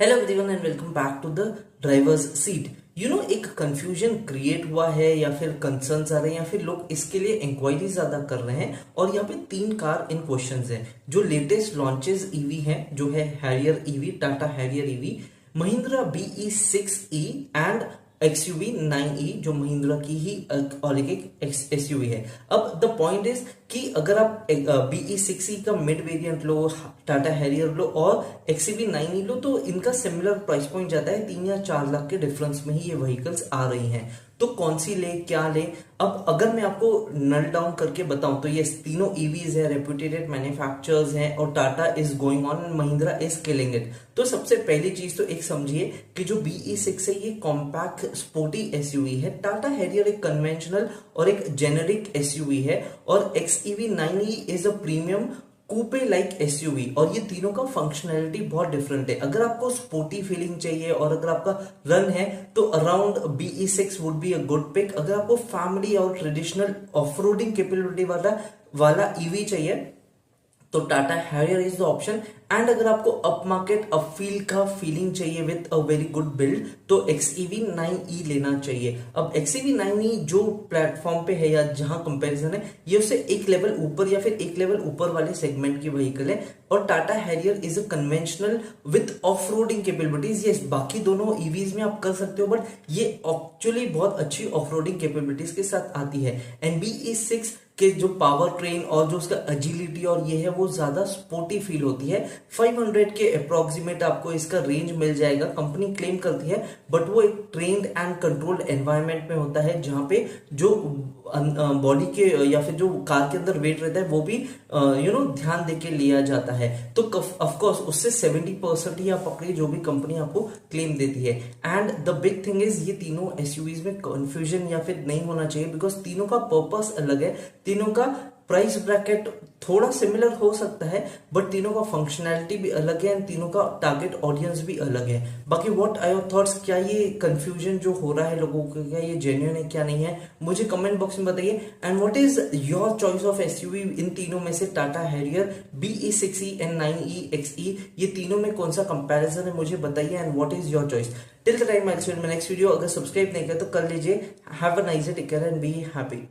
Hello everyone and welcome back to the driver's seat. एक confusion create हुआ है या फिर कंसर्न्स आ रहे हैं या फिर लोग इसके लिए इंक्वायरी ज्यादा कर रहे हैं। और यहाँ पे 3 कार इन क्वेश्चंस हैं। जो लेटेस्ट लॉन्चेस ईवी हैं जो है Harrier EV, Tata Harrier EV, Mahindra BE6E and XUV 9E जो महिंद्रा की ही और एक SUV है। अब द पॉइंट इज कि अगर आप BE6E का मिड वेरिएंट लो, टाटा हैरियर लो और XUV 9E लो तो इनका सिमिलर प्राइस पॉइंट जाता है 3 या 4 लाख के डिफरेंस में ही ये व्हीकल्स आ रही हैं। तो कौन सी ले, क्या ले? अब अगर मैं आपको नल डाउन करके बताऊं तो ये तीनों ईवीज है, रेप्यूटेड मैन्युफैक्चरर्स हैं और Tata is going on and Mahindra is killing it. तो सबसे पहली चीज तो एक समझिए कि जो BE6 है ये कॉम्पैक्ट स्पोर्टी SUV है, टाटा हैरियर एक कन्वेंशनल और एक जेनेरिक SUV है और XUV 9E is a premium coupe like SUV। और ये तीनों का फंक्शनैलिटी बहुत डिफरेंट है। अगर आपको स्पोर्टी फीलिंग चाहिए और अगर आपका रन है तो around BE6 would be a good pick. अगर आपको फैमिली और ट्रेडिशनल ऑफ-रोडिंग कैपेबिलिटी वाला EV चाहिए तो Tata Harrier is the option. And अगर आपको अप मार्केट अप फील का फीलिंग चाहिए with a very good build तो XUV 9E लेना चाहिए। अब XUV 9E जो प्लेटफॉर्म पे है या जहां कंपैरिजन है ये उससे एक लेवल ऊपर या फिर एक लेवल ऊपर वाले सेगमेंट की व्हीकल है। और Tata Harrier is a conventional with off roading capabilities. ये बाकी दोनों ईवीज में आप कर सकते हो बट ये एक्चुअली बहुत अच्छी ऑफ रोडिंग कैपेबिलिटीज के साथ आती है। एंड BE6 के जो पावर ट्रेन और जो उसका एजिलिटी और ये है वो ज्यादा स्पोर्टी फील होती है। 500 के अप्रोक्सीमेट आपको इसका रेंज मिल जाएगा, कंपनी क्लेम करती है, बट वो एक ट्रेन्ड एंड कंट्रोल्ड एनवायरनमेंट में होता है जहां पे जो बॉडी के या फिर जो कार के अंदर वेट रहता है वो भी ध्यान देके लिया जाता है। तो ऑफकोर्स उससे 70% ही आप पकड़िए जो भी कंपनी आपको क्लेम देती है। And the big thing is ये तीनों SUVs में कंफ्यूजन या फिर नहीं होना चाहिए बिकॉज तीनों का पर्पस अलग है, तीनों का प्राइस ब्रैकेट थोड़ा सिमिलर हो सकता है बट तीनों का फंक्शनैलिटी भी अलग है एंड तीनों का टारगेट ऑडियंस भी अलग है। बाकी व्हाट आर योर थॉट्स? क्या ये कंफ्यूजन जो हो रहा है लोगों को, क्या ये जेन्युइन है क्या नहीं है, मुझे कमेंट बॉक्स में बताइए। And what is your choice of SUV इन तीनों में से? Tata Harrier, BE6E and 9E XE, ये तीनों में कौन सा कंपैरिजन है मुझे बताइए। And what is your choice? Till the time I will see you in my next video. अगर सब्सक्राइब नहीं किया तो कर लीजिए। Have a nice day, take care and be happy.